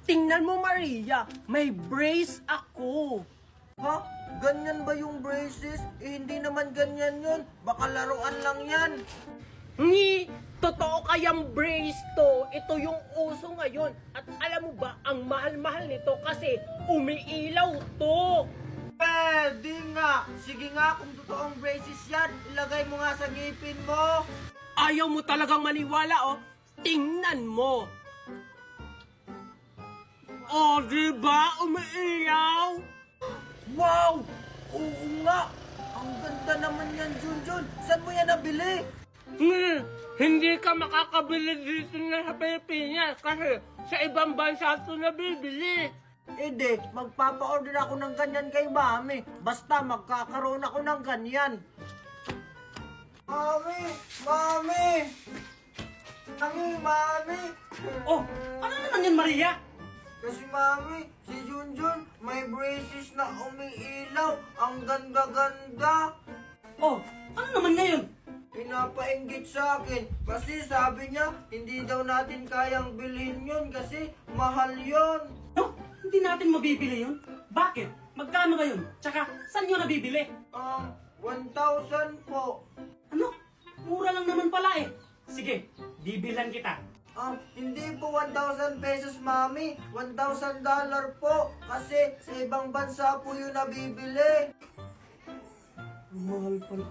Tingnan mo, Maria, may brace ako. Ha? Ganyan ba yung braces? Hindi naman ganyan yun. Baka laruan lang yan. Totoo kayang brace to. Ito yung uso ngayon. At alam mo ba, ang mahal-mahal nito kasi umiilaw to. Pwede nga. Sige nga, kung totoong braces yan, ilagay mo nga sa ngipin mo. Ayaw mo talagang maniwala, oh. Tingnan mo. Oh, diba? Umiilaw. Wow! Oo nga. Ang ganda naman yan, Junjun. Saan mo yan nabili? Hindi ka makakabili dito na sa Pilipinas kasi sa ibang bansa ito nabibili. Hindi, magpapa-order ako ng ganyan kay Mami. Basta magkakaroon ako ng ganyan. Mami! Mami! Mami! Oh, ano naman yan, Maria? Kasi Mami, si Junjun may braces na umiilaw. Ang ganda-ganda. Oh, ano naman ngayon? Pinapainggit sa akin kasi sabi niya hindi daw natin kayang bilhin yun kasi mahal yun. No, hindi natin mabibili yun. Bakit? Magkano ba yun? Tsaka, saan nyo nabibili? 1,000 po. Ano? Mura lang naman pala eh. Sige, bibilan kita. Hindi po 1,000 pesos, Mami. $1,000 po. Kasi sa ibang bansa po yun nabibili. Mahal pala.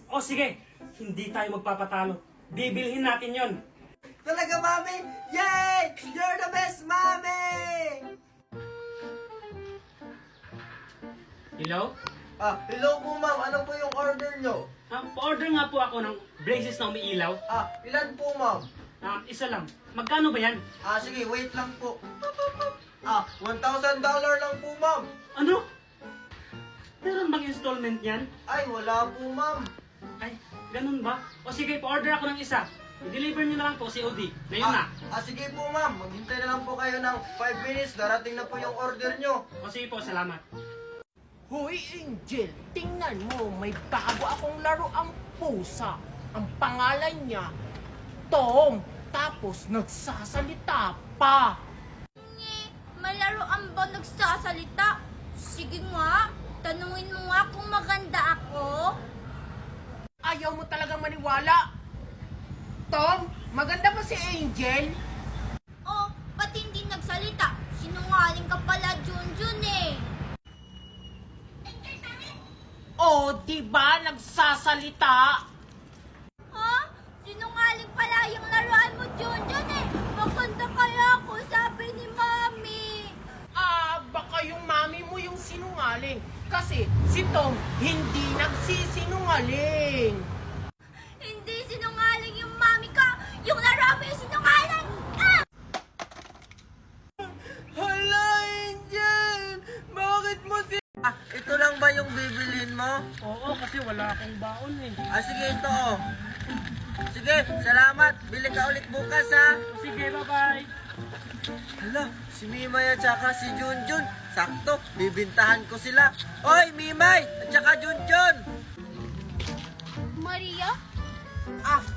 O sige, hindi tayo magpapatalo. Bibilhin natin yon. Talaga, Mami? Yay! You're the best, Mami! Hello? Hello po, Ma'am. Ano po yung order nyo? Pa-order nga po ako ng braces na umiilaw. Ilan po, Ma'am? Isa lang. Magkano ba yan? Sige, wait lang po. $1,000 lang po, Ma'am. Ano? Meron bang installment yan? Ay, wala po, Ma'am. Ay, ganun ba? O sige, pa-order ako ng isa. I-deliver nyo na lang po COD. Ngayon na. Sige po, Ma'am. Maghintay na lang po kayo ng 5 minutes. Darating na po yung order nyo. O sige po, salamat. Hoy, Angel, tingnan mo, may bago akong laruang pusa. Ang pangalan niya, Tom. Tapos nagsasalita pa. May laruan ba nagsasalita? Sige nga, tanungin mo nga kung maganda ako. Ayaw mo talagang maniwala. Tom, maganda ba si Angel? Oh, ba't hindi nagsalita? Sinungaling ka pala, Junjun eh. Oh, di ba nagsasalita? Ha? Sinungaling pala yung laruan mo, Junjun eh. Maganda kaya ako, sabi ni Mami. Baka yung mami mo yung sinungaling. Kasi si Tom hindi nagsisinungaling. Hindi sinungaling yung Mami ko. Yung laruan mo yung sinungaling. Ah! Hala, Angel! Bakit mo ito lang ba yung bibilin mo? Oo, kasi wala akong baon eh. Sige, ito oh. Sige, salamat. Bili ka ulit bukas, ha? Sige, bye-bye. Hala, si Mimay at saka si Junjun. Sakto, bibintahan ko sila. Oy, Mimay! At saka Junjun! Maria?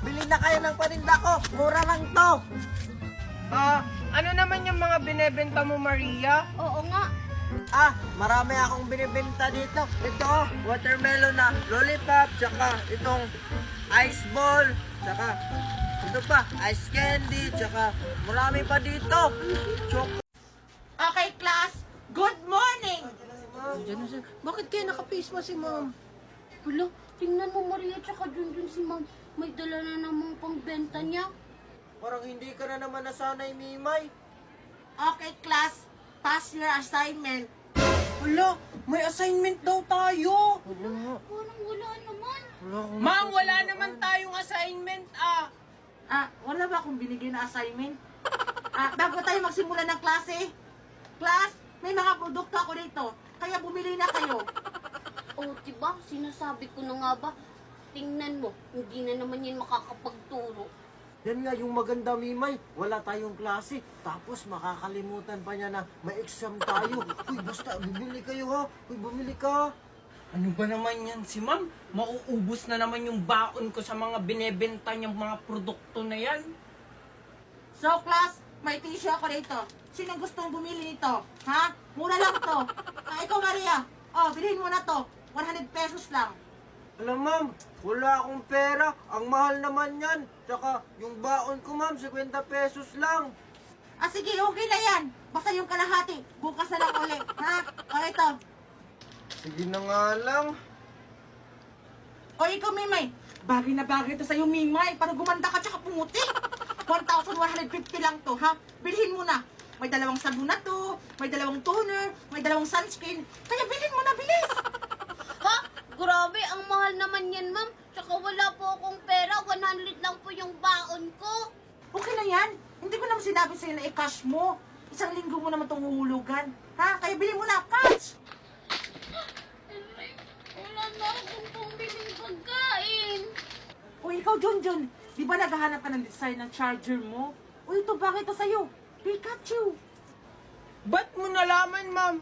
Bili na kayo ng paninda ko. Mura lang to. Ano naman yung mga binebenta mo, Maria? Oo nga. Marami akong binibenta dito. Ito, watermelon na lollipop, tsaka itong ice ball, tsaka ito pa, ice candy, tsaka marami pa dito. Okay, class. Good morning. Bakit kaya naka-face mask si ma'am? Wala, tingnan mo Maria tsaka Junjun si Ma'am. May dala na namang pangbenta niya. Parang hindi ka na naman nasanay, Mimay. Okay, class. Pass your assignment. Wala, may assignment daw tayo. Parang wala naman. Ma'am, wala naman tayong assignment, Wala ba akong binigyan na assignment? Bago tayo magsimula ng klase. Class, may mga produkto ako dito. Kaya bumili na kayo. Oh, diba? Sinasabi ko na nga ba? Tingnan mo, hindi na naman yan makakapagturo. Yan nga yung maganda, Mimay. Wala tayong klase. Tapos makakalimutan pa niya na may exam tayo. Uy, basta bumili kayo, ha? Uy, bumili ka. Ano ba naman yan si ma'am? Mauubos na naman yung baon ko sa mga binebenta niyang mga produkto na yan. So class, may tissue ako dito. Sino gustong bumili nito? Ha? Mura lang to. Ikaw, Maria. Bilhin mo na to. 100 pesos lang. Alam ma'am, wala akong pera. Ang mahal naman yan. Tsaka yung baon ko ma'am, 50 pesos lang. Sige, okay na yan. Basta yung kalahati. Bukas na lang ulit. Ha? Ito. Sige na nga lang. Ikaw, Mimay. Bagay na bagay to sa'yo, Mimay. Para gumanda ka tsaka pumuti. 1,150 lang to, ha? Bilhin mo na. May dalawang sabon na to, may dalawang toner, may dalawang sunscreen. Kaya bilhin mo na, bilis. Ha? Grabe, ang mahal naman yan, ma'am. Tsaka wala po akong pera. 100 lang po yung baon ko. Okay na yan. Hindi ko naman sinabi sa'yo na i-cash mo. Isang linggo mo naman itong huhulugan. Ha? Kaya bilhin mo na, cash. Wala na akong pambiling pagkain. Ikaw, Junjun. Di ba naghahanap ka ng design ng charger mo? Ito, bakit ito sa'yo? Pikachu. Ba't mo nalaman, ma'am?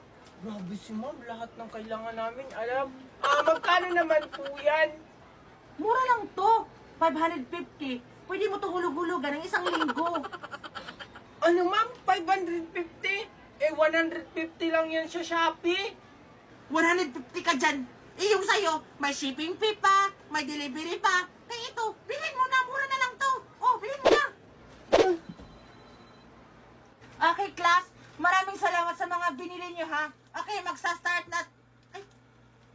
Grabe si ma'am, lahat ng kailangan namin alam. Magkano naman po yan? Mura lang to. 550. Pwede mo itong hulug-hulugan ng isang linggo. Ano ma'am, 550? 150 lang yan sa Shopee. 150 ka dyan. Yung sa'yo, may shipping fee pa, may delivery pa. Kaya ito, bilhin mo na, mura na lang to. Bilhin mo na. Okay, class. Maraming salamat sa mga binili niyo, ha? Okay, magsa-start na. Ay,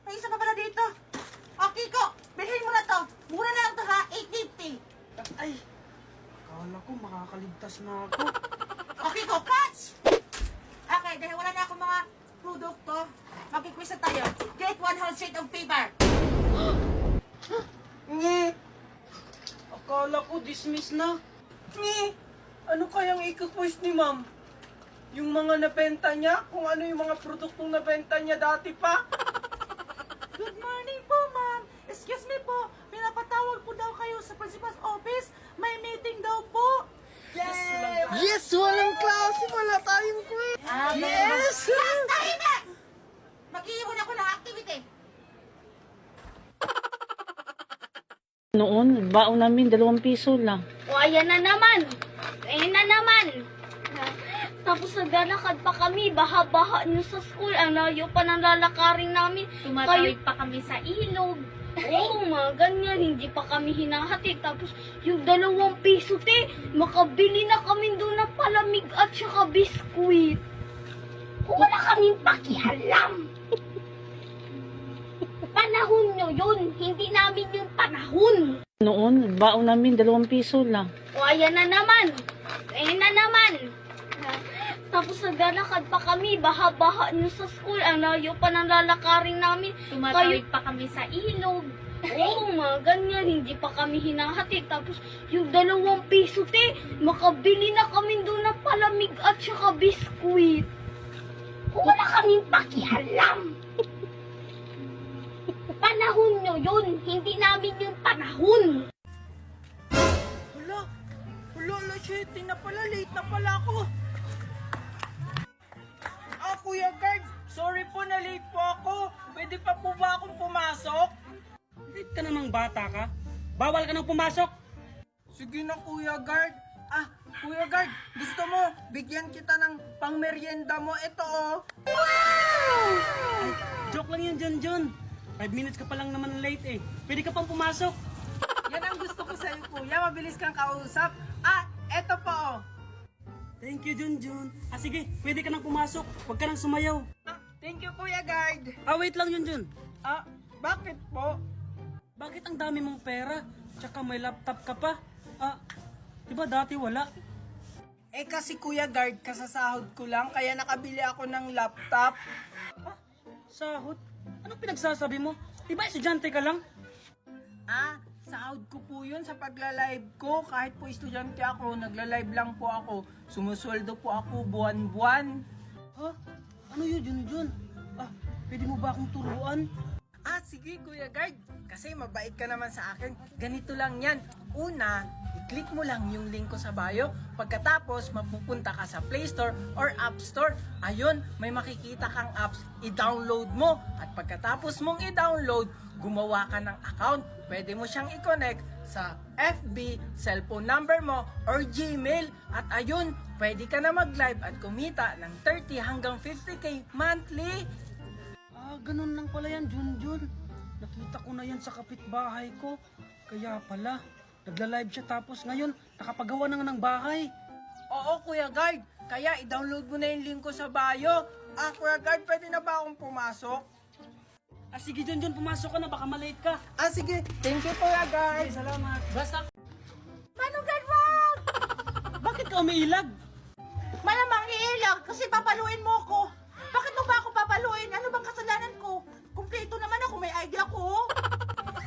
may isa pa pala dito. Okay, ko. Bilhin mo na to. Mura na lang to, ha? 850. Ay, akala ko makakaligtas na ako. Okay, ko. Catch! Okay, dahil wala na akong mga produkto, mag-quiz na tayo. Get one whole sheet of paper. Ngi, Akala ko dismiss na. ngi. Ano kayang ikukwis ni ma'am? Yung mga nabenta niya? Kung ano yung mga produktong nabenta niya dati pa? Good morning po, ma'am. Excuse me po, pinapatawag po daw kayo sa principal's office. May meeting daw po. Yes! Walang klase! Wala tayong quiz! Yes! Class, tahimik! Mag-iwan ako ng activity. Noon, baon namin 2 piso lang. O, ayan na naman. Ayan na naman. Tapos naglalakad pa kami, baha-baha nyo sa school. Ang layo pa ng lalakarin namin. Tumatawid pa kami sa ilog. Oo, mga ganyan. Hindi pa kami hinahatid. Tapos yung 2 piso, te, makabili na kami doon ng palamig at saka biskuit. Wala kaming pakialam. Panahon nyo yun. Hindi namin yung panahon. Noon, baon namin 2 piso lang. O, ayan na naman. Ayan na naman. Tapos naglalakad pa kami, baha-baha nyo sa school. Ang layo pa ng lalakarin namin. Tumatawid pa kami sa ilog. Oo, mga ganyan. Hindi pa kami hinahatid. Tapos yung 2 piso, te, makabili na kami doon ng palamig at saka biskuit. Wala kaming pakialam. Panahon nyo yun. Hindi namin yung panahon. Wala, shit, na pala, late na pala ako. Kuya Guard, sorry po na late po ako. Pwede pa po ba akong pumasok? Late ka namang bata ka. Bawal ka nang pumasok. Sige na, Kuya Guard. Kuya Guard, gusto mo, bigyan kita ng pangmeryenda mo. Ito, oh. Ay, joke lang yan, John. 5 minutes ka pa lang naman late eh. Pwede ka pang pumasok. Yan ang gusto ko sa'yo, Kuya. Mabilis kang kausap. Eto po, oh. Thank you, Junjun. Sige, pwede ka nang pumasok. Huwag ka nang sumayaw. Thank you, Kuya Guard. Wait lang, Junjun. Bakit po? Bakit ang dami mong pera? Tsaka may laptop ka pa. Diba dati wala? Kasi Kuya Guard, kasasahod ko lang, kaya nakabili ako ng laptop. Sahod? Anong pinagsasabi mo? Diba estudyante ka lang? Sahod ko po yun sa pagla-live ko. Kahit po estudyante ako, nagla-live lang po ako. Sumusweldo po ako buwan-buwan. Ano yun, Junjun? Pwede mo ba akong turuan? Sige Kuya Guard. Kasi mabait ka naman sa akin. Ganito lang yan. Una, i-click mo lang yung link ko sa bio. Pagkatapos, mapupunta ka sa Play Store or App Store. Ayun, may makikita kang apps. I-download mo. At pagkatapos mong i-download, gumawa ka ng account. Pwede mo siyang i-connect sa FB, cellphone number mo, or Gmail. At ayun, pwede ka na mag-live at kumita ng 30 hanggang 50k monthly. Ganun lang pala yan, Junjun. Nakita ko na yan sa kapitbahay ko. Kaya pala, nagla-live siya tapos ngayon, nakapagawa na nga ng bahay. Oo, Kuya Guard. Kaya i-download mo na yung link ko sa bio. Kuya Guard, pwede na ba akong pumasok? Sige, Junjun, pumasok ka na, baka malate ka. Sige. Thank you, Kuya Guard. Salamat. Basta Manong guard, wag! Bakit ka umiilag? Malamang iilag kasi papaluin mo ko. Bakit mo ba ako papaluin? Ano bang kasalanan ko? Kumpleto naman ako, may idea ko.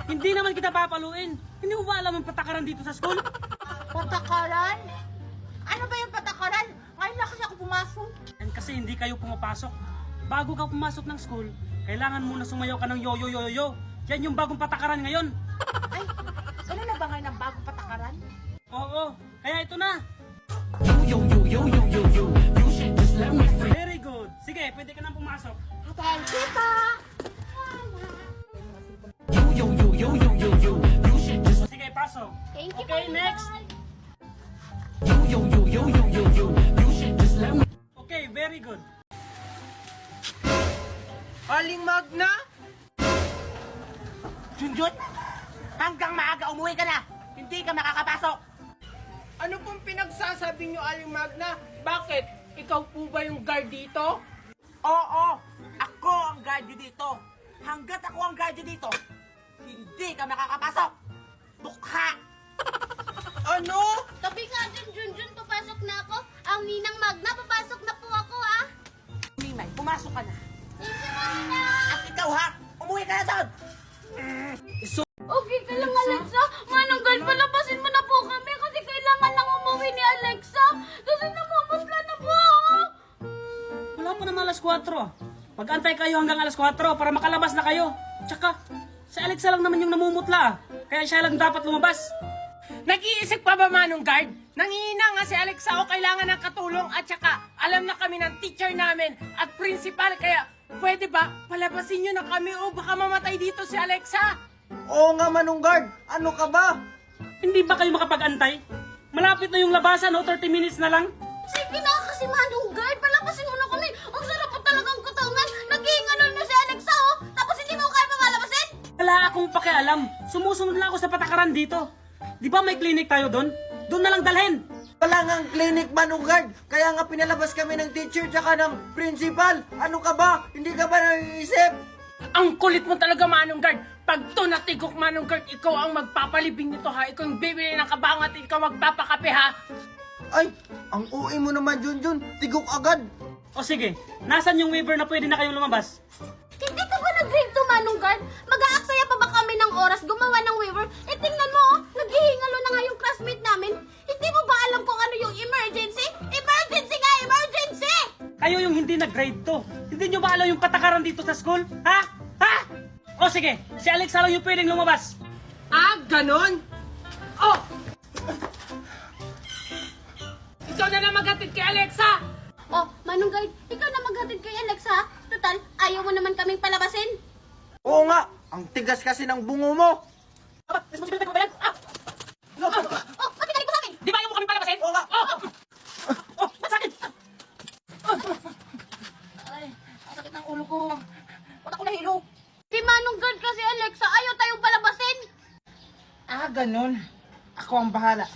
Hindi naman kita papaluin. Hindi mo ba alam ang patakaran dito sa school? Patakaran? Ano ba yung patakaran? Ngayon na kasi ako pumasok. And kasi hindi kayo pumapasok. Bago ka pumasok ng school, kailangan muna sumayaw ka ng yo-yo-yo-yo. Yan yung bagong patakaran ngayon. Ay, ano na ba ngayon ang bagong patakaran? Oo, kaya ito na. Very good. Sige, pwede ka nang pumasok. Thank you pa! Sige, pasok. Thank you, Okay, Manong next. Guard. Okay, very good. Aling Magna? Junjun, hanggang maaga umuwi ka na. Hindi ka makakapasok. Ano pong pinagsasabi niyo, Aling Magna? Bakit? Ikaw po ba yung guard dito? Oo, ako ang guard dito. Hanggat ako ang guard dito, hindi ka makakapasok. Dukha! Ano? Tabi nga dyan, Junjun, papasok na ako. Ang Ninang Magna, papasok na po ako, ha? Mimay, pumasok ka na. Thank you, Magna. At ikaw ha, umuwi ka na doon. Okay ka lang, Alexa. Manong Guard, palabasin mo na po kami kasi kailangan lang umuwi ni Alexa. Kasi namamasla na po ako. Wala pa naman alas 4. Mag-antay kayo hanggang alas 4 para makalabas na kayo. Tsaka, si Alexa lang naman yung namumutla. Kaya siya lang dapat lumabas. Nag-iisip pa ba, Manong Guard? Nangihina nga si Alexa o kailangan ng katulong at saka alam na kami ng teacher namin at principal kaya pwede ba palabasin nyo na kami o baka mamatay dito si Alexa? Oo nga, Manong Guard. Ano ka ba? Hindi ba kayo makapag-antay? Malapit na yung labasan, 30 minutes na lang. Sige na kasi, Manong Guard. Palabasin mo na kami. Ang sarap po talagang katawan. Naghihingalol na si Alexa, oh. Tapos hindi mo kaya mamalabasin? Wala akong pakialam. Sumusunod lang ako sa patakaran dito. Di ba may clinic tayo doon? Doon na lang dalhin. Wala nga ang clinic, Manong Guard. Kaya nga pinalabas kami ng teacher tsaka ng principal. Ano ka ba? Hindi ka ba naiisip? Ang kulit mo talaga, Manong Guard. Pag to natigok, Manong Guard, ikaw ang magpapalibing nito ha. Ikaw yung bibili ng kabangat, ikaw magpapakape ha. Ay, ang uwi mo naman, Junjun. Tigok agad. O sige, nasan yung waiver na pwede na kayong lumabas? Hindi ka ba nag-grade to, Manong Guard? Mag-aaksaya pa ba kami ng oras gumawa ng waiver? Eh, tingnan mo, oh. Naghihingalo na nga yung classmate namin. Hindi mo ba alam kung ano yung emergency? Emergency nga, emergency! Kayo yung hindi nag-grade to. Hindi nyo ba alam yung patakaran dito sa school? Ha? Ha? O sige, si Alexa lang yung pwedeng lumabas. Ganon? Oh! Ikaw na lang maghatid kay Alexa! Oh, Manong Guard, ikaw na maghatid kay Alexa, ha? Total, ayaw mo naman kaming palabasin. Oo nga, ang tigas kasi ng bungo mo. Responsibility ko ba yan? Oh, pati ka rin po sa amin! Di ba ayaw mo kami palabasin? Oo nga. Ba't sa akin? Ay, ang sakit ng ulo ko. Ba't ako nahilo? Si Manong Guard kasi, Alexa, ayaw tayong palabasin. Ganun. Ako ang bahala.